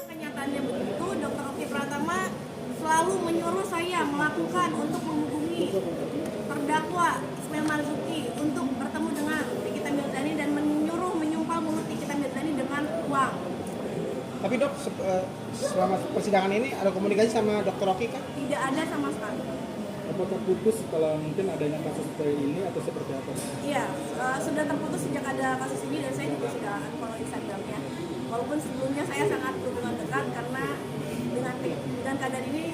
Kenyataannya begitu, Dr. Oki Pratama selalu menyuruh saya melakukan untuk menghubungi terdakwa Ismail Marzuki untuk bertemu dengan Nikita Mirzani dan menyuruh menyumpal mulut Nikita Mirzani dengan uang. Tapi dok, selama persidangan ini ada komunikasi sama Dr. Oki kan? Tidak ada sama sekali. Apakah putus setelah mungkin adanya kasus seperti ini atau seperti apa? Iya, sudah terputus sejak ada kasus ini dan saya juga sudah follow Instagramnya. Walaupun sebelumnya saya sangat berhubungan dekat karena dengan keadaan ini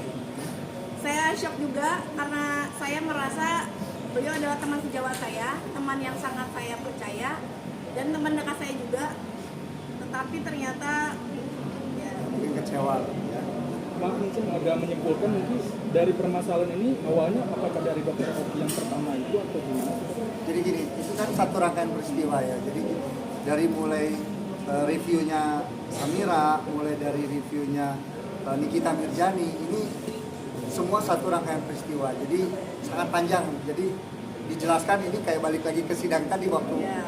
saya shock juga karena saya merasa beliau adalah teman sejawat saya, teman yang sangat saya percaya dan teman dekat saya juga. Tetapi ternyata ya, mungkin kecewa ya. Mungkin agak menyimpulkan mungkin dari permasalahan ini awalnya apakah dari dokter Oki yang pertama itu atau gimana? Jadi gini, itu kan satu rangkaian peristiwa ya. Jadi dari mulai reviewnya Samira, mulai dari reviewnya Nikita Mirzani, ini semua satu rangkaian peristiwa. Jadi sangat panjang. Jadi dijelaskan ini kayak balik lagi ke sidang tadi waktu ya,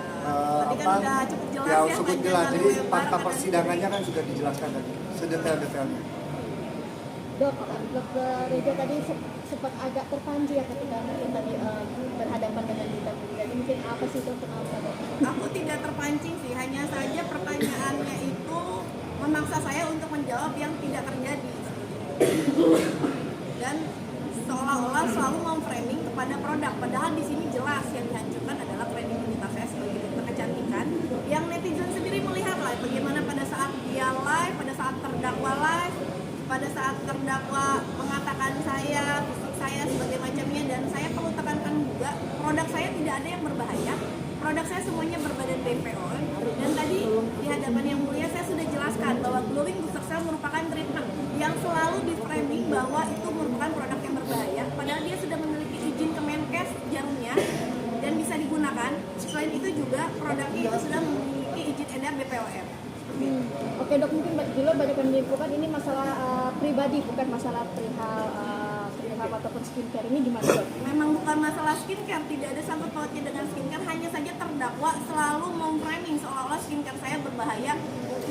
tadi kan udah cukup jelas ya, ya, cukup jelas. Jadi fakta persidangannya kan sudah dijelaskan tadi, sedetail-detailnya. Dokter Reza tadi sempat agak terpancing ya ketika mungkin tadi berhadapan dengan Nikita Mirzani. Mungkin apa sih dok, kenapa dok? Aku tidak terpancing sih, hanya saja pertanyaannya itu memaksa saya untuk menjawab yang tidak terjadi. Dan seolah-olah selalu memframing kepada produk, padahal di sini jelas yang dihancurkan adalah kredibilitas saya sebagai dokter kecantikan. Yang netizen sendiri melihat lah bagaimana pada saat dia live, pada saat terdakwa live, pada saat terdakwa mengatakan saya, fisik saya, sebagai macamnya, dan saya perlu tekankan juga, produk saya tidak ada yang berbahaya, produk saya semuanya berbadan BPO, dan tadi di hadapan yang mulia saya sudah jelaskan bahwa glowing booster cell merupakan treatment yang selalu di framing bahwa itu merupakan produk yang berbahaya, padahal dia sudah memiliki izin Kemenkes jarumnya dan bisa digunakan. Selain itu juga produknya itu sudah memiliki izin edar BPOM. Oke dok, mungkin dulu banyak yang menyimpulkan ini masalah pribadi, bukan masalah perihal ataupun skincare. Ini gimana dok? Memang bukan masalah skincare, tidak ada sangkut pautnya dengan skincare, hanya saja terdakwa selalu memframing seolah-olah skincare saya berbahaya,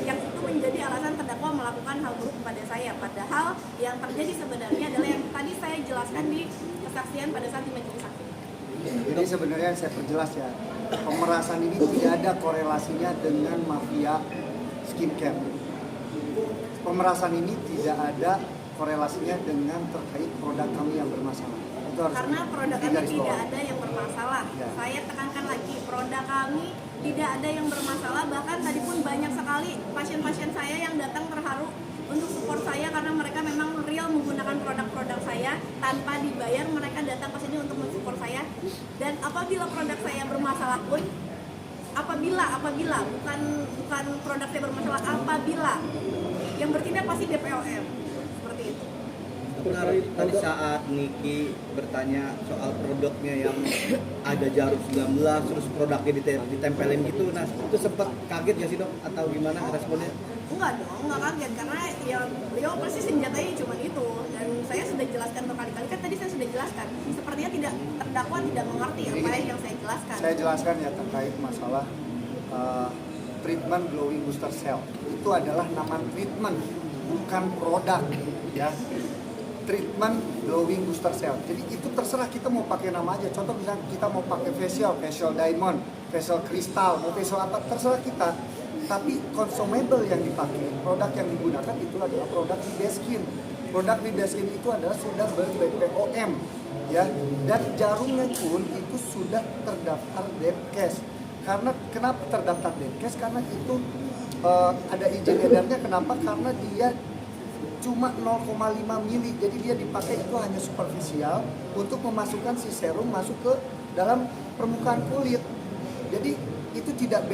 yang itu menjadi alasan terdakwa melakukan hal buruk kepada saya. Padahal yang terjadi sebenarnya adalah yang tadi saya jelaskan di kesaksian pada saat di majelis hakim. Jadi sebenarnya saya perjelas ya, pemerasan ini tidak ada korelasinya dengan mafia skincare. Pemerasan ini tidak ada korelasinya dengan terkait produk kami yang bermasalah. Itu harus karena produk kami tidak ada yang bermasalah. Ya. Saya tekankan lagi, produk kami tidak ada yang bermasalah. Bahkan tadi pun banyak sekali pasien-pasien saya yang datang terharu untuk support saya karena mereka memang real menggunakan produk-produk saya tanpa dibayar. Mereka datang ke sini untuk mensupport saya. Dan apabila produk saya bermasalah pun, apabila bukan produk saya bermasalah, apabila yang bertindak pasti BPOM, seperti itu. Benar, tadi saat Niki bertanya soal produknya yang ada jarum 19 terus produknya ditempelin gitu, nah itu sempat kaget ya sih dok atau gimana responnya? Enggak dong, enggak kaget karena ya beliau pasti senjatanya cuma itu, dan saya sudah jelaskan berkali-kali, kan tadi saya sudah jelaskan, sepertinya terdakwa tidak mengerti apa yang saya jelaskan. Saya jelaskan ya terkait masalah treatment glowing booster cell. Itu adalah nama treatment, bukan produk ya. Treatment glowing booster cell. Jadi itu terserah kita mau pakai nama aja. Contoh misalnya kita mau pakai facial diamond, facial kristal, mau facial apa, terserah kita. Tapi consumable yang dipakai, produk yang digunakan itu adalah produk Videskin. Produk Videskin itu adalah sudah ber-BPOM ya. Dan jarumnya pun itu sudah terdaftar Depkes. Karena kenapa terdaftar Depkes? Karena itu ada izin edarnya. Kenapa? Karena dia cuma 0,5 mili, jadi dia dipakai itu hanya superficial untuk memasukkan si serum masuk ke dalam permukaan kulit. Jadi itu tidak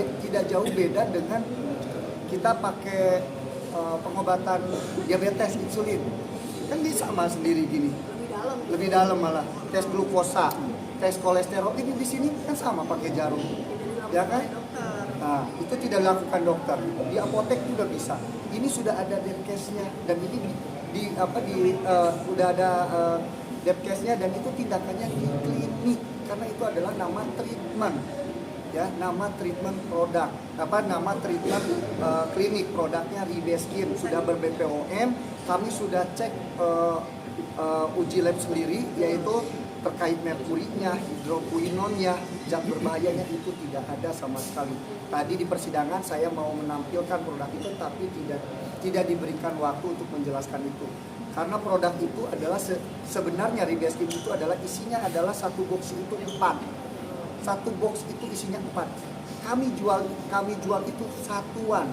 jauh beda dengan kita pakai pengobatan diabetes insulin, kan dia sama sendiri gini, lebih dalam malah tes glukosa, tes kolesterol ini di sini kan sama pakai jarum, ya kan? Nah, itu tidak dilakukan dokter. Di apotek juga bisa. Ini sudah ada Depkesnya dan ini udah ada Depkesnya dan itu tindakannya di klinik karena itu adalah nama treatment. ya, nama treatment produk, nama treatment klinik produknya Ribeskin sudah ber-BPOM. Kami sudah cek uji lab sendiri, yaitu terkait merkurinya, hidrokuinonnya, zat berbahayanya itu tidak ada sama sekali. Tadi di persidangan saya mau menampilkan produk itu, tapi tidak diberikan waktu untuk menjelaskan itu. Karena produk itu adalah sebenarnya Ribeskin itu adalah isinya adalah satu box itu 4. Satu box itu isinya 4. Kami jual itu satuan.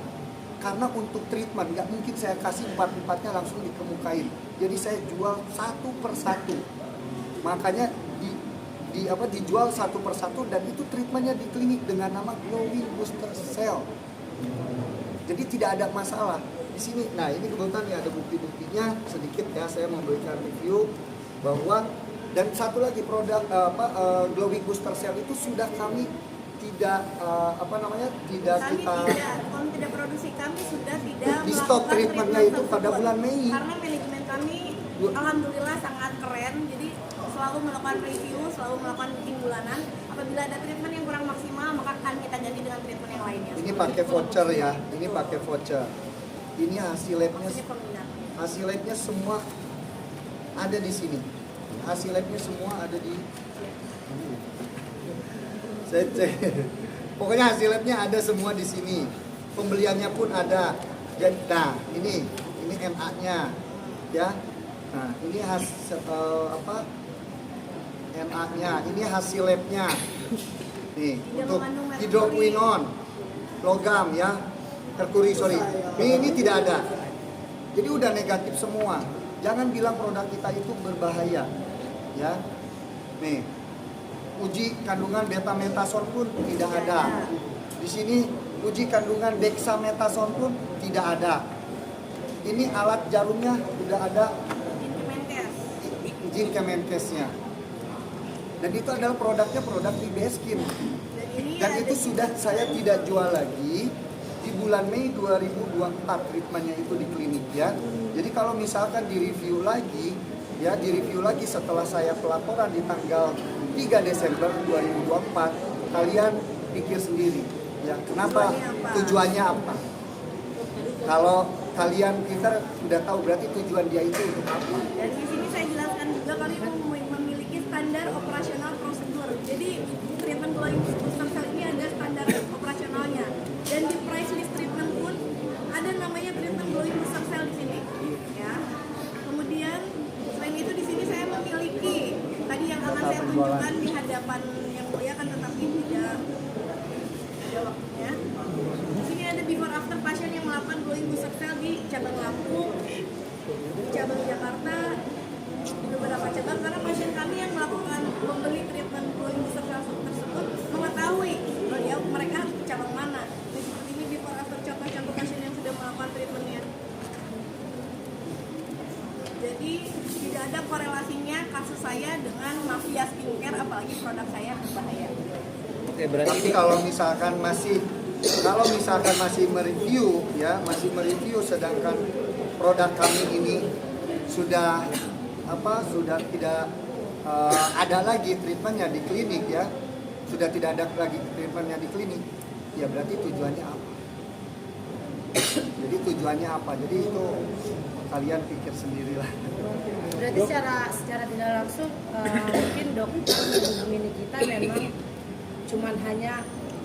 Karena untuk treatment nggak mungkin saya kasih 4-4-nya langsung dikemukain. Jadi saya jual satu per satu. Makanya dijual satu per satu, dan itu treatmentnya di klinik dengan nama Glowing Booster Cell. Jadi tidak ada masalah di sini. Nah, ini kebetulan ya ada bukti-buktinya sedikit ya, saya memberikan review bahwa. Dan satu lagi produk Glowing Booster Cell itu sudah kami tidak tidak produksi, kami sudah tidak di stop melakukan treatmentnya itu pada tersebut. bulan Mei. Karena manajemen kami alhamdulillah sangat keren, jadi selalu melakukan review, selalu melakukan meeting bulanan. Apabila ada treatment yang kurang maksimal, maka akan kita ganti dengan treatment yang lainnya. Ini pakai voucher ya, ini pakai voucher. Ini hasil labnya, Maksudnya peminat. hasil labnya semua ada di sini. Hasil labnya semua ada di. Saya cek. Pokoknya hasil labnya ada semua di sini. Pembeliannya pun ada. Dan nah, ini MA-nya, ya. Nah, ini MA-nya, ini hasil labnya. Nih, untuk hidroquinon, logam ya, merkuri, sorry. Ini tidak ada. Jadi udah negatif semua. Jangan bilang produk kita itu berbahaya, ya. Nih, uji kandungan betametason pun tidak ada. Di sini uji kandungan dexamethasone pun tidak ada. Ini alat jarumnya udah ada, izin Kemenkesnya. Dan itu adalah produknya produk Ribeskin. Dan itu sudah saya tidak jual lagi di bulan Mei 2024 treatmentnya itu di klinik ya. Jadi kalau misalkan direview lagi ya, direview lagi setelah saya pelaporan di tanggal 3 Desember 2024, kalian pikir sendiri ya, kenapa, tujuannya apa? Kalau kalian kita udah tahu berarti tujuan dia itu untuk apa? Dan di sini saya jelaskan juga kami memiliki standar operasional prosedur. Jadi treatment Glowing Booster Cell ini ada standar operasionalnya. Dan di price list treatment pun ada namanya treatment Glowing Booster Cell di sini. Ya. Kemudian selain itu di sini saya memiliki tadi yang akan saya tunjukkan di hadapan yang mulia kan, tetapi tidak ada waktunya. Di sini ada before after pasien yang melakukan Glowing Booster Cell di cabang Lampung, di cabang Jakarta, di beberapa cabang, karena pasien kami yang melakukan membeli treatment Glowing Booster Cell tersebut mengetahui ya mereka cabang mana. Jadi seperti ini before after contoh-contoh pasien yang sudah melakukan treatmentnya. Jadi tidak ada korelasinya kasus saya dengan mafia skincare, apalagi produk saya berbahaya. Oke, berarti Tapi kalau misalkan masih mereview ya, masih mereview sedangkan produk kami ini sudah tidak ada lagi treatmentnya di klinik ya, sudah tidak ada lagi treatmentnya di klinik, ya berarti tujuannya apa? Jadi tujuannya apa? Jadi itu kalian pikir sendirilah. Berarti secara tidak langsung mungkin dokter menghubungi kita memang cuman hanya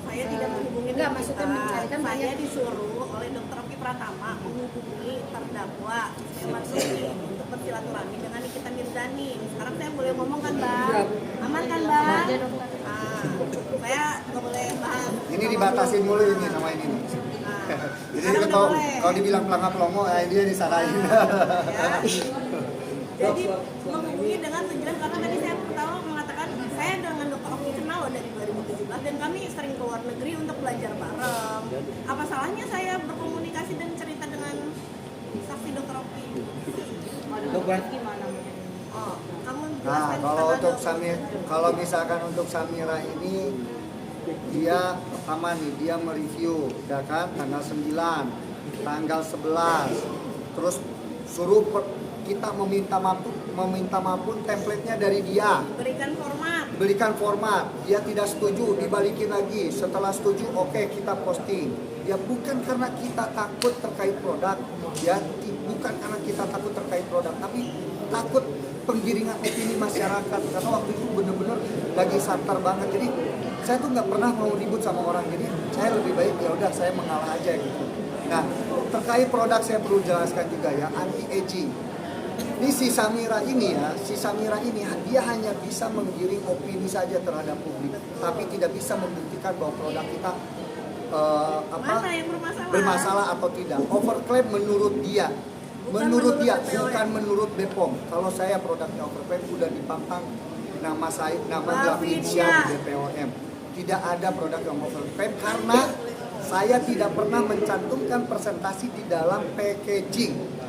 Saya tidak menghubungi enggak, dokter maksudnya kita. mencarikan Saya banyak. disuruh oleh Dr. Oki Pratama menghubungi terdakwa Firman Suri untuk bersilaturahmi dengan Nikita Mirzani. Sekarang saya boleh ngomong kan, Bang? Aman kan, Bang? Iya, dokter. Saya nggak boleh bahas. Ini dibatasin mulu ini sama ini. Jadi Sekarang udah boleh. kalau dibilang pelangap-pelongo, dia disarahin. Ya. Jadi menghubungi dengan tujuan, karena tadi saya pertama mengatakan saya dengan Dr. Oki kenal loh dari 2017 dan kami sering keluar negeri untuk belajar bareng. Apa salahnya saya berkomunikasi dan cerita dengan saksi Dr. Oki? Dok, Oh, kamu Nah, jelaskan kalau kepada untuk dokter. kalau misalkan untuk Samira ini, dia pertama nih, dia mereview, ya kan, tanggal 9, tanggal 11, terus suruh kita meminta maaf pun template-nya dari dia. Berikan format. belikan format, dia tidak setuju, dibalikin lagi, setelah setuju oke, kita posting. Ya bukan karena kita takut terkait produk, ya bukan karena kita takut terkait produk, tapi takut penggiringan opini masyarakat, karena waktu itu bener-bener lagi santer banget. Jadi saya tuh nggak pernah mau ribut sama orang, jadi saya lebih baik ya udah saya mengalah aja gitu. Nah, terkait produk saya perlu jelaskan juga ya, anti aging. Ini si Samira ini dia hanya bisa menggiring opini saja terhadap publik, tapi tidak bisa membuktikan bahwa produk kita Mana yang bermasalah? bermasalah atau tidak. Overclaim menurut dia, Bukan menurut dia, BPOM. bukan menurut BPOM. Kalau saya produknya overclaim udah dipampang nama saya, nama Grafidia di BPOM. Tidak ada produk yang overclaim karena saya tidak pernah mencantumkan presentasi di dalam packaging.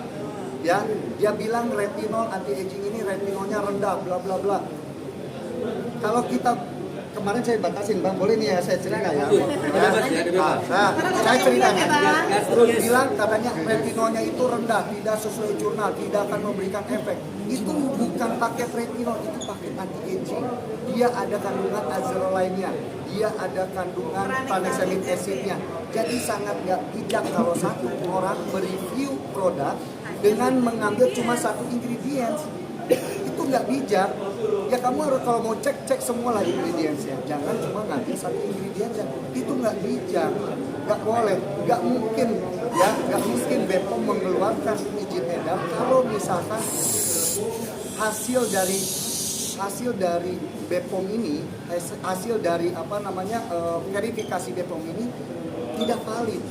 Ya, dia bilang retinol anti aging ini retinolnya rendah, bla bla bla. Kalau kita kemarin saya batasin, Bang, boleh nih ya saya cerita ya. Saya cerita nih. Terus bilang katanya retinolnya itu rendah, tidak sesuai jurnal, tidak akan memberikan efek. Itu bukan paket retinol, itu paket anti aging. Dia ada kandungan azerolinnya, dia ada kandungan tranexamic acidnya. Jadi sangat nggak bijak kalau satu orang mereview produk dengan mengambil cuma satu ingredients. Itu nggak bijak. Ya kamu harus kalau mau cek semua lah ingredientsnya. Jangan cuma ngambil satu ingredients. Itu nggak bijak. Nggak boleh. Nggak mungkin ya. Nggak mungkin BPOM mengeluarkan izin edar kalau misalkan hasil dari BPOM ini, hasil dari verifikasi BPOM ini tidak valid.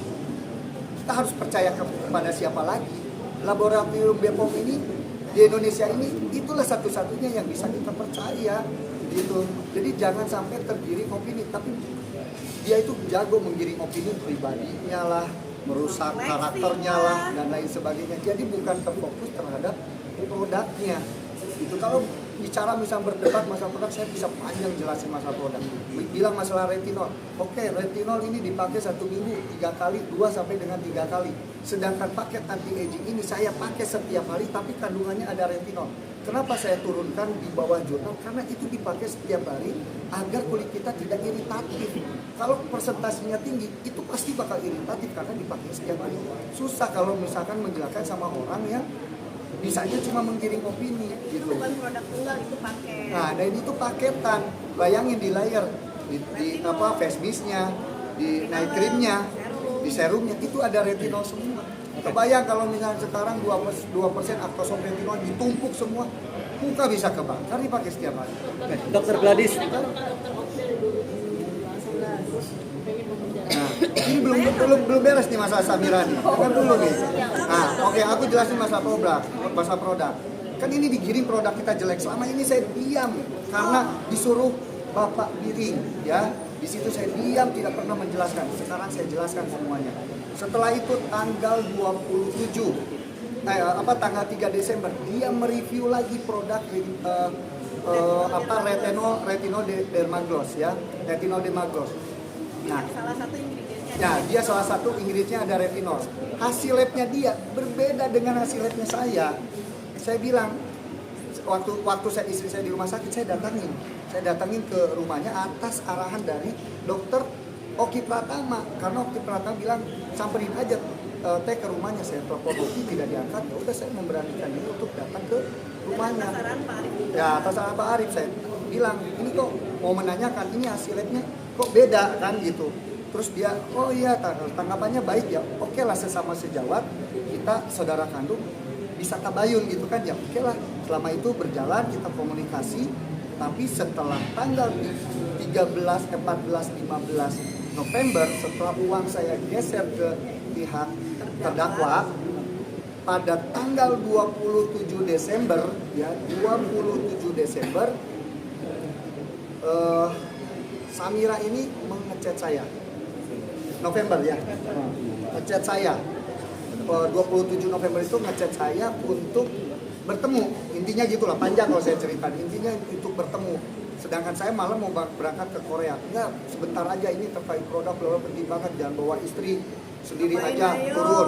Kita harus percaya kepada siapa lagi? Laboratorium BPOM ini di Indonesia ini itulah satu-satunya yang bisa kita percaya gitu. Jadi jangan sampai tergiring opini, tapi dia itu jago menggiring opini pribadinya lah, merusak karakternya lah dan lain sebagainya. Jadi bukan terfokus terhadap produknya. Itu kalau bicara misalnya berdebat masalah produk, saya bisa panjang jelasin masalah produk. Bilang masalah retinol, oke, retinol ini dipakai 1 minggu 3 kali, 2 sampai dengan 3 kali. Sedangkan paket anti aging ini saya pakai setiap hari, tapi kandungannya ada retinol. Kenapa saya turunkan di bawah jurnal? Karena itu dipakai setiap hari agar kulit kita tidak iritatif. Kalau persentasinya tinggi, itu pasti bakal iritatif karena dipakai setiap hari. Susah kalau misalkan menjelaskan sama orang yang bisanya cuma menggiring opini Itu gitu. bukan produk tunggal, itu paket. Nah, dan itu paketan. Bayangin di layer, di face mist-nya, di night cream-nya, di serumnya itu ada retinol semua. Kebayang kalau misalnya sekarang 2% aktosol retinol ditumpuk semua, muka bisa kebakar dipakai setiap hari. Dokter Gladys, Nah, ini belum beres nih masalah Samira nih. Kan dulu nih. Nah, oke, aku jelasin masalah produk. Kan ini digiring produk kita jelek. Selama ini saya diam karena disuruh Bapak Biring, ya. Di situ saya diam tidak pernah menjelaskan. Sekarang saya jelaskan semuanya. Setelah itu tanggal 3 Desember dia mereview lagi produk retinol dermagloss ya, retinol dermagloss. Nah, Salah satu ingredientnya. ya, dia salah satu ingredientnya ada retinol. Hasil labnya dia berbeda dengan hasil labnya saya. Saya bilang, waktu istri saya di rumah sakit, saya datangin ke rumahnya atas arahan dari dokter Oki Pratama. Karena Oki Pratama bilang, samperin aja teh ke rumahnya. Saya telepon Oki, tidak diangkat. Ya udah, saya memberanikan diri untuk datang ke rumahnya. Saran Pak Arif. Ya, atas arahan Pak Arif, saya bilang, ini kok mau menanyakan, ini hasil labnya kok beda kan gitu. Terus dia, oh iya, tanggapannya baik ya. Oke lah, sesama sejawat, kita saudara kandung bisa tabayun gitu kan ya. Oke lah, selama itu berjalan kita komunikasi. Tapi setelah tanggal 13, 14, 15 November, setelah uang saya geser ke pihak terdakwa, pada tanggal 27 Desember ya, 27 Desember Samira ini mengechat saya. November ya. Ngechat saya. 27 November itu ngechat saya untuk bertemu. Intinya gitulah, panjang kalau saya ceritakan. Intinya untuk bertemu. Sedangkan saya malam mau berangkat ke Korea. Enggak, sebentar aja, ini terkait produk penting banget, jangan bawa istri, sendiri aja turun.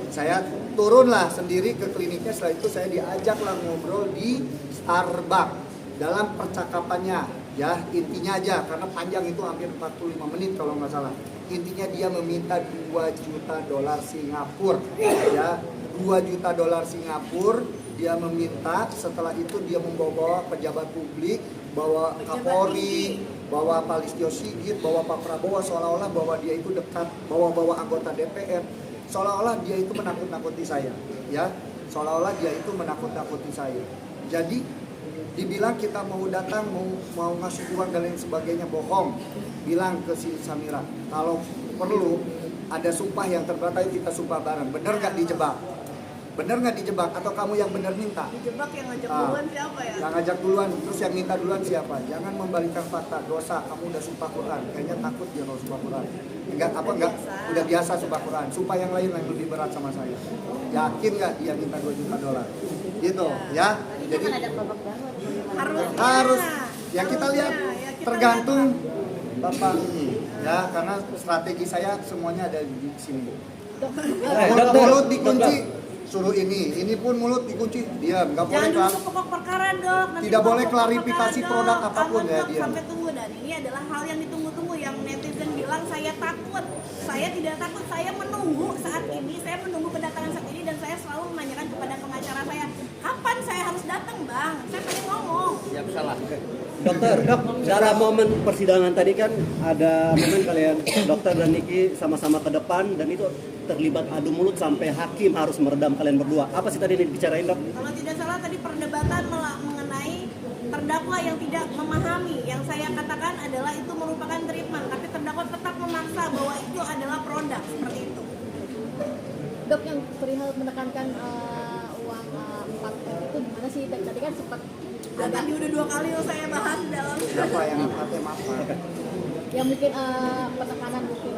Saya turunlah sendiri ke kliniknya. Setelah itu saya diajak lah ngobrol di Starbucks. Dalam percakapannya Ya, intinya aja karena panjang itu hampir 45 menit kalau nggak salah. Intinya dia meminta 2 juta dolar Singapura. Ya, 2 juta dolar Singapura dia meminta. Setelah itu dia membawa pejabat publik, bawa Kapolri, bawa Pak Listio Sigit, bawa Pak Prabowo, seolah-olah bahwa dia itu dekat, bawa anggota DPR, seolah-olah dia itu menakut-nakuti saya, ya, seolah-olah dia itu menakut-nakuti saya. Jadi dibilang kita mau datang, mau ngasih uang dan lain sebagainya, bohong. Bilang ke si Samira, kalau perlu ada sumpah yang terbatas kita sumpah bareng. Bener nggak dijebak? Bener nggak dijebak? Atau kamu yang bener minta? Dijebak yang ngajak duluan siapa ya? Yang ngajak duluan, terus yang minta duluan siapa? Jangan membalikkan fakta, dosa. Kamu udah sumpah Quran, kayaknya takut dia kalau sumpah Quran. Enggak, udah biasa sumpah Quran. Sumpah yang lain yang lebih berat sama saya. Yakin nggak dia minta 2 juta dolar? Gitu, ya. Jadi harus. Yang kita lihat tergantung Bapak ini, ya, karena strategi saya semuanya ada di sini. Mulut dikunci, suruh ini pun mulut dikunci, diam, nggak boleh. Jangan dulu pokok perkara dok. Nanti Tidak boleh pokok klarifikasi perkara, produk Dok. apapun, Aman, ya, Dok, diam. sampai tunggu, dan ini adalah hal yang ditunggu-tunggu. Yang netizen bilang saya takut, saya tidak takut, saya menunggu saat ini, saya menunggu kedatangan saat ini, dan saya selalu menanyakan kepada pengacara saya, kapan saya harus datang bang? Saya pengen ngomong. Ya salah. Dokter, dalam momen persidangan tadi kan ada momen kalian dokter dan Niki sama-sama ke depan dan itu terlibat adu mulut sampai hakim harus meredam kalian berdua. Apa sih tadi yang dibicarain, Dok? Kalau tidak salah tadi perdebatan mengenai terdakwa yang tidak memahami. Yang saya katakan adalah itu merupakan treatment, tapi terdakwa tetap memaksa bahwa itu adalah produk, seperti itu. Dok, yang perihal menekankan uang 4M itu gimana sih? Tadi kan sempat Tadi udah 2 kali saya bahas dalam. Siapa yang ATM apa? yang mungkin penekanan mungkin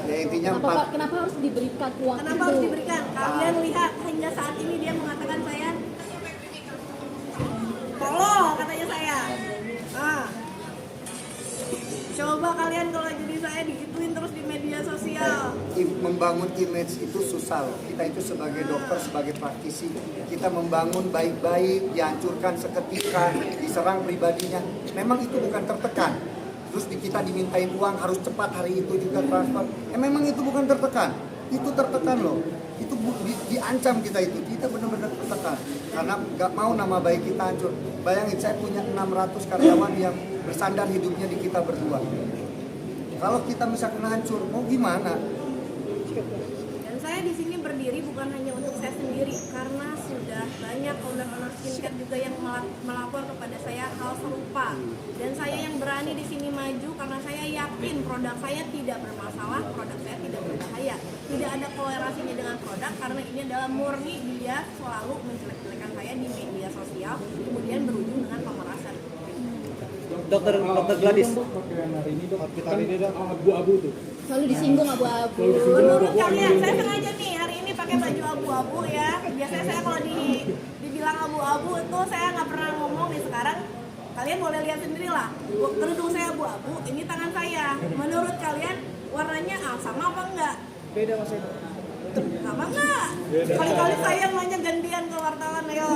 Ya, intinya kenapa harus diberikan uang Kenapa itu? harus diberikan? Kalian lihat hingga saat ini dia mengatakan saya tolol, katanya saya. Ah. Coba kalian kalau jadi saya digituin terus di media sosial. Membangun image itu susah loh. Kita itu sebagai dokter, sebagai praktisi, kita membangun baik-baik, dihancurkan seketika, diserang pribadinya. Memang itu bukan tertekan. Terus kita dimintain uang harus cepat hari itu juga transfer. Memang itu bukan tertekan. Itu tertekan loh. Itu diancam kita itu. Kita benar-benar tertekan. Karena nggak mau nama baik kita hancur. Bayangin saya punya 600 karyawan yang bersandar hidupnya di kita berdua. Kalau kita misalkan hancur, mau gimana? Dan saya di sini berdiri bukan hanya untuk saya sendiri, karena sudah banyak owner-owner skincare juga yang melapor kepada saya hal serupa. Dan saya yang berani di sini maju karena saya yakin produk saya tidak bermasalah, produk saya tidak berbahaya. Tidak ada kolerasinya dengan produk karena ini adalah murni dia selalu menjelek-jelekan saya di media sosial, kemudian berujung dengan pemerasan. Dokter Gladys. Pakaian hari ini dok, Kita hari ini, Dok. abu-abu tuh. Selalu disinggung abu-abu. Menurut kalian, saya sengaja nih hari ini pakai baju abu-abu ya. Biasanya saya kalau dibilang abu-abu itu saya nggak pernah ngomong nih. Sekarang kalian boleh lihat sendiri lah. Kerudung saya abu-abu, ini tangan saya. Menurut kalian warnanya sama apa enggak? Beda mas Eko. Sama enggak? Kali-kali saya yang nanya gantian ke wartawan, ayo.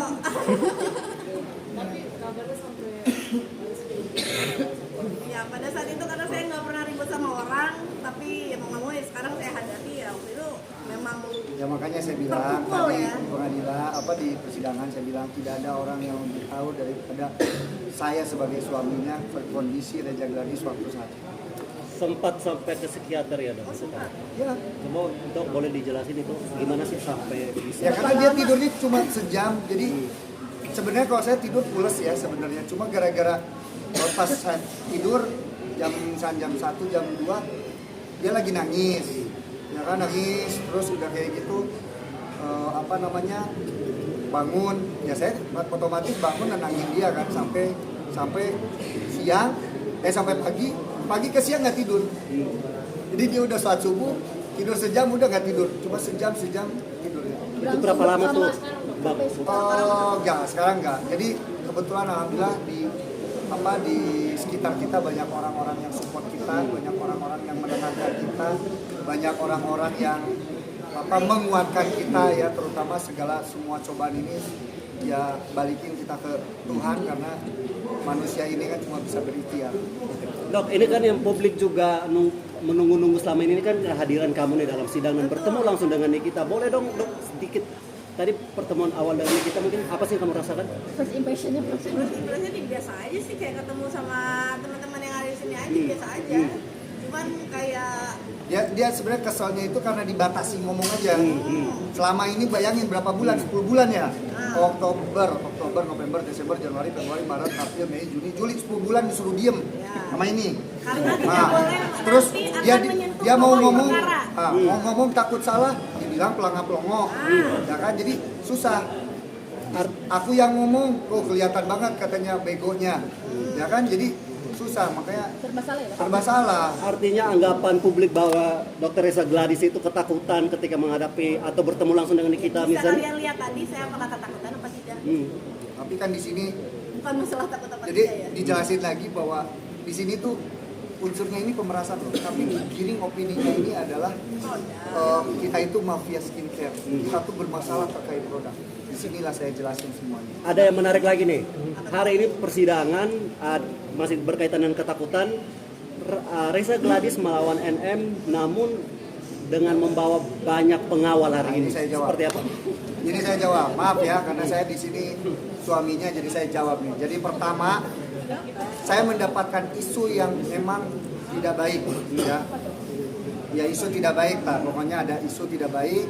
Ya pada saat itu karena saya nggak pernah ribut sama orang, tapi ya mau nggak mau ya sekarang saya hadapi ya waktu itu memang. Ya makanya saya bilang Terpukul, tadi ya. pengadilan di persidangan saya bilang tidak ada orang yang lebih tahu daripada saya sebagai suaminya kondisi Reza Gladys waktu saat itu. Sempat sampai ke psikiater ya, Dok? Ya, Coba untuk boleh dijelasin itu gimana sih sampai bisa? ya karena dia tidurnya cuma sejam, jadi sebenarnya kalau saya tidur pules ya sebenarnya, cuma gara-gara pas saya tidur jam 1, jam 2 dia lagi nangis, ya kan nangis terus udah kayak gitu bangun, ya saya otomatis bangun nenangin dia kan sampai siang, sampai pagi ke siang nggak tidur, jadi dia udah sholat subuh tidur sejam udah nggak tidur, cuma sejam tidur ya. Itu berapa lama tuh, Bang? Oh, enggak, sekarang enggak. Jadi kebetulan alhamdulillah di sekitar kita banyak orang-orang yang support kita, banyak orang-orang yang menenangkan kita, banyak orang-orang yang menguatkan kita ya, terutama semua cobaan ini ya balikin kita ke Tuhan karena manusia ini kan cuma bisa berikhtiar. Dok, ini kan yang publik juga menunggu-nunggu selama ini kan kehadiran kamu nih dalam sidang dan bertemu langsung dengan Nikita. Boleh dong dok sedikit tadi pertemuan awal dengan Nikita mungkin apa sih yang kamu rasakan? First impressionnya Terus impresnya biasa aja sih, kayak ketemu sama teman-teman yang ada di sini aja biasa aja. Cuman kayak Dia sebenarnya keselnya itu karena dibatasi ngomong aja. Selama ini bayangin berapa bulan? 10 bulan ya? Oktober, November, Desember, Januari, Februari, Maret, April, Mei, Juni, Juli 10 bulan disuruh diem sama ini. karena tidak boleh Terus nanti akan menyentuh dia mau pokok ngomong, perkara. mau ngomong takut salah, dibilang pelangap-pelongo, ya kan? Jadi susah. Aku yang ngomong, kelihatan banget katanya begonya, ya kan? Jadi susah, makanya serba salah. Artinya anggapan publik bahwa Dr. Reza Gladys itu ketakutan ketika menghadapi atau bertemu langsung dengan Nikita Bisa misalnya. kalian lihat tadi saya apakah ketakutan apa tidak? Tapi kan di sini, Bukan masalah takut apa jadi tidak ya. dijelasin lagi bahwa di sini tuh unsurnya ini pemerasan loh. Tapi giring opininya ini adalah kita itu mafia skincare. Kita tuh bermasalah terkait produk. Disinilah saya jelasin semuanya. Ada yang menarik lagi nih. Hari ini persidangan masih berkaitan dengan ketakutan. Reza Gladys melawan NM namun dengan membawa banyak pengawal hari ini. Saya jawab. Seperti apa? Ini saya jawab. Maaf ya karena saya di sini suaminya, jadi saya jawab nih. Jadi pertama, saya mendapatkan isu yang memang tidak baik ya. Ya isu tidak baik lah. Pokoknya ada isu tidak baik.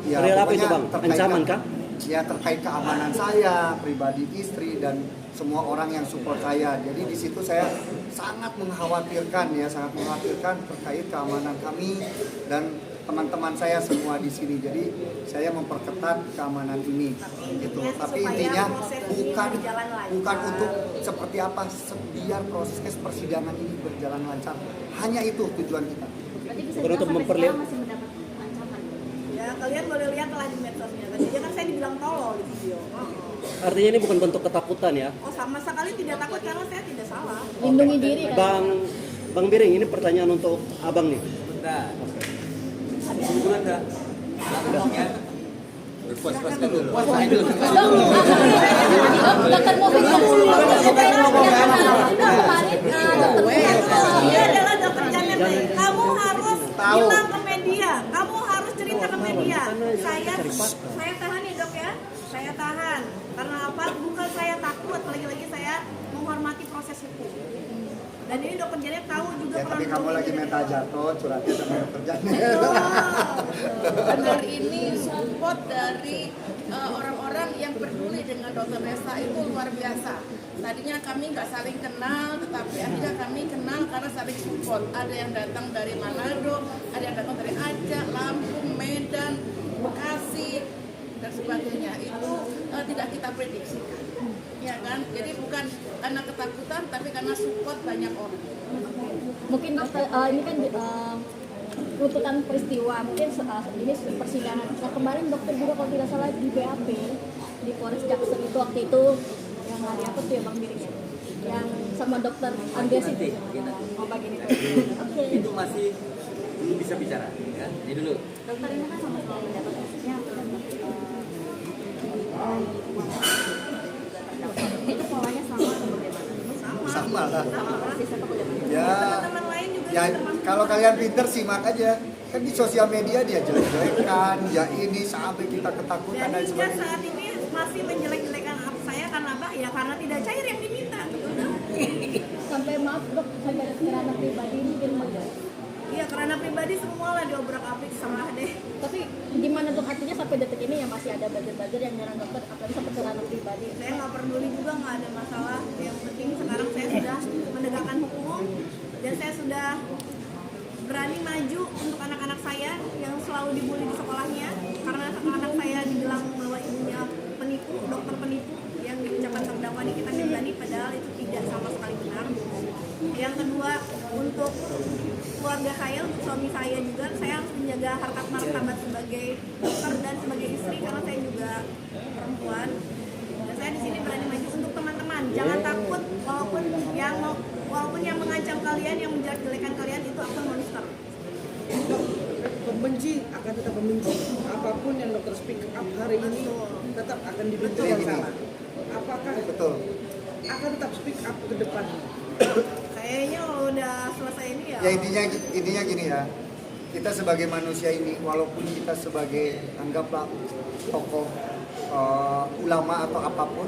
Ya Real apa pokoknya itu, Bang? Ancaman kah? Ya terkait keamanan saya, pribadi istri dan semua orang yang support saya. Jadi di situ saya sangat mengkhawatirkan terkait keamanan kami dan teman-teman saya semua di sini. Jadi saya memperketat keamanan ini gitu. Tapi intinya bukan untuk seperti apa, biar proses persidangan ini berjalan lancar. Hanya itu tujuan kita. Bukan untuk memperlihatkan. Ya kalian boleh lihat lah di medsosnya. Tadi kan saya dibilang tolol di video. Artinya ini bukan bentuk ketakutan ya. Oh sama sekali tidak takut karena saya tidak salah. lindungi diri kan. Bang Biring, ini pertanyaan untuk abang nih. Bentar. Hubungan enggak? Ngomongnya berpuas-puas dulu. Puasain dulu. Dokter Mofi Dia adalah dokter Janet. Kamu harus bilang ke media. Kamu harus cerita ke media. Saya tahan ya dok ya. Saya tahan. Karena apa? Bukan saya takut. Lagi-lagi saya menghormati proses hukum. Dan ini dokter Janet tahu juga. Ya, tapi kamu lagi minta jatuh, curhatnya sama dokter Janet. Benar, ini support dari orang-orang yang peduli dengan Dokter Reza itu luar biasa. Tadinya kami nggak saling kenal, tetapi akhirnya kami kenal karena saling support. Ada yang datang dari Manado, ada yang datang dari Aceh, Lampung, Medan, Bekasi, dan sebagainya. Itu tidak kita prediksikan. Ya kan? Jadi bukan karena ketakutan, tapi karena support banyak orang. Mungkin dokter ini kan runtutan peristiwa, mungkin ini persidangan. Nah, kemarin dokter juga kalau tidak salah di BAP di Polres Jaksel itu waktu itu yang hari apa tuh ya Bang Biring ya? Yang sama dokter Andreas itu. Oh begini. Oke. Itu masih belum bisa bicara ya. Ini dulu. Dokter ini kan sama-sama mendapat kasusnya itu polanya sama atau bagaimana? Sama lah. Persisnya atau bagaimana? Ya, Teman lain juga ya kalau kalian pinter simak aja. Kan di sosial media dia jelek-jelekan, ya ini sampai kita ketakutan dan dan hingga sebagainya. saat ini masih menjelek-jelekan saya karena apa? Ya karena tidak cair yang diminta. Udah. Sampai maaf dok, sampai kerana pribadi ini gimana? Iya karena pribadi semua lah diobrak-abrik sama deh. Tapi gimana dok artinya sampai detik ini ya masih ada buzzer-buzzer yang nyerang dokter apalagi sampai kerana pribadi? Saya nggak peduli juga, nggak ada masalah. Yang penting sekarang saya sudah menegakkan hukum dan saya sudah berani maju untuk anak-anak saya yang selalu dibully di sekolahnya karena anak saya dibilang bahwa ibunya penipu, dokter penipu yang diucapkan terdakwa di kita berani, padahal itu tidak sama sekali benar. Yang kedua, untuk keluarga saya, untuk suami saya juga, saya harus menjaga harkat martabat sebagai dokter dan sebagai istri karena saya juga perempuan. Dan saya di sini berani maju untuk teman-teman. Jangan takut walaupun yang mengancam kalian, yang menjelek-jelekan kalian itu akun monster. Pembenci akan tetap membenci. Apapun yang dokter speak up hari ini tetap akan dibenci yang salah. Apakah Betul. akan tetap speak up ke depan. Kayaknya kalau udah selesai ini ya. Ya intinya gini ya. Kita sebagai manusia ini, walaupun kita sebagai anggaplah tokoh ulama atau apapun,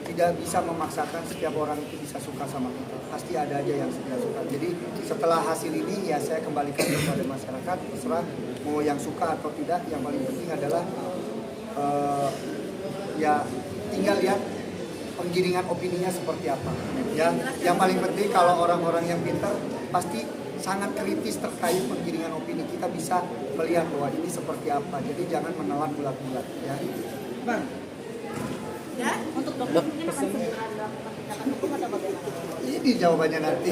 tidak bisa memaksakan setiap orang itu bisa suka sama kita. Pasti ada aja yang tidak suka. Jadi setelah hasil ini ya saya kembalikan kepada masyarakat, terserah mau yang suka atau tidak. Yang paling penting adalah ya tinggal lihat penggiringan opininya seperti apa. Ya, yang paling penting kalau orang-orang yang pintar pasti sangat kritis terkait penggiringan opini. Kita bisa melihat bahwa ini seperti apa. Jadi jangan menelan bulat-bulat. Ya. Bang, Ya? Untuk dokter mungkin akan segera dilakukan tindakan hukum atau bagaimana? Ini jawabannya nanti.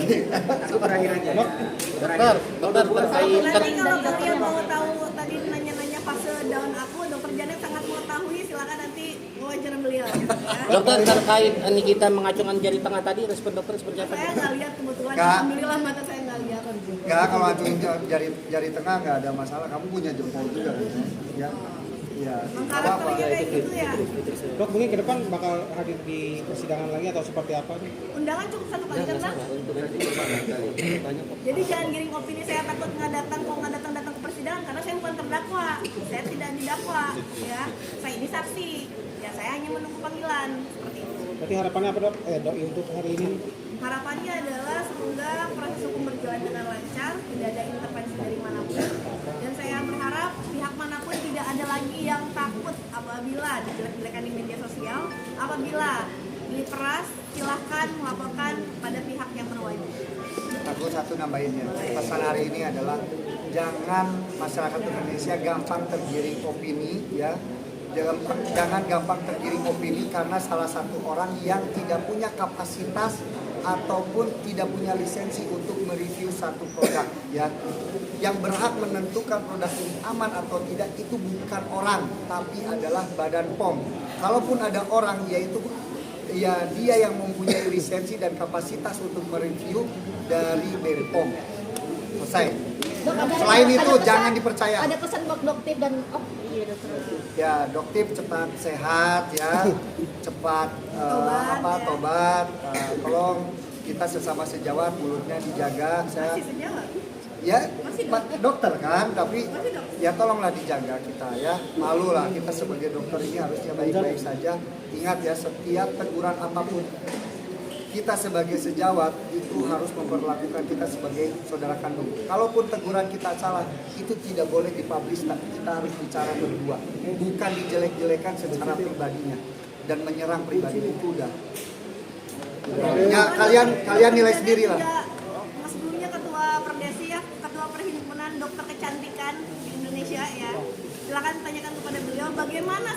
terakhir aja. Dokter terkait Nanti kalau kalian mau tahu tadi nanya-nanya fase down aku, Dokter Janet sangat mengetahui. Silakan nanti wawancara beliau. Ya. Dokter terkait Nikita mengacungkan jari tengah tadi, respon dokter seperti apa? Saya nggak lihat kebetulan. Nggak. Alhamdulillah mata saya nggak lihat. Enggak, kalau acungin jari tengah nggak ada masalah. Kamu punya jempol juga kan? Ya. Ya. Mengkarakternya kayak gitu ya. Dok mungkin ke depan bakal hadir di persidangan lagi atau seperti apa nih? Undangan cukup satu kali kan, Bang? Jadi jangan giring opini saya takut nggak datang, kok nggak datang ke persidangan karena saya bukan terdakwa, saya tidak didakwa, ya. Saya ini saksi, ya saya hanya menunggu panggilan seperti itu. Berarti harapannya apa dok? Dok untuk hari ini? Harapannya adalah semoga proses hukum berjalan dengan lancar, tidak ada intervensi dari manapun, dan saya berharap pihak manapun tidak ada lagi yang takut apabila dijelek-jelekan di media sosial, apabila diperas, silahkan melaporkan pada pihak yang berwajib. Aku satu nambahin ya. Pesan hari ini adalah jangan masyarakat Indonesia gampang tergiring opini ya. Jangan gampang tergiring opini karena salah satu orang yang tidak punya kapasitas ataupun tidak punya lisensi untuk mereview satu produk ya. Yang berhak menentukan produk ini aman atau tidak itu bukan orang, tapi adalah Badan POM. Kalaupun ada orang yaitu ya dia yang mempunyai lisensi dan kapasitas untuk mereview dari BPOM. Selesai. Dok, Selain itu pesan, jangan dipercaya. Ada pesan buat Doktip dan iya dokter. Ya, Doktip cepat sehat ya, cepat tobat. Tolong kita sesama sejawat mulutnya dijaga. Saya Masih sejawat. ya Masih dokter kan, tapi Masih dokter. ya tolonglah dijaga kita ya. Malu lah kita sebagai dokter ini harusnya baik-baik saja. Ingat ya, setiap teguran apapun kita sebagai sejawat itu harus memperlakukan kita sebagai saudara kandung. Kalaupun teguran kita salah, itu tidak boleh dipublish, tapi kita harus bicara berdua. Bukan dijelek-jelekan secara pribadinya dan menyerang pribadi itu udah. Ya kalian nilai sendiri lah. Sebelumnya Ketua Perdesi ya, Ketua Perhimpunan Dokter Kecantikan di Indonesia ya. Silakan tanyakan kepada beliau bagaimana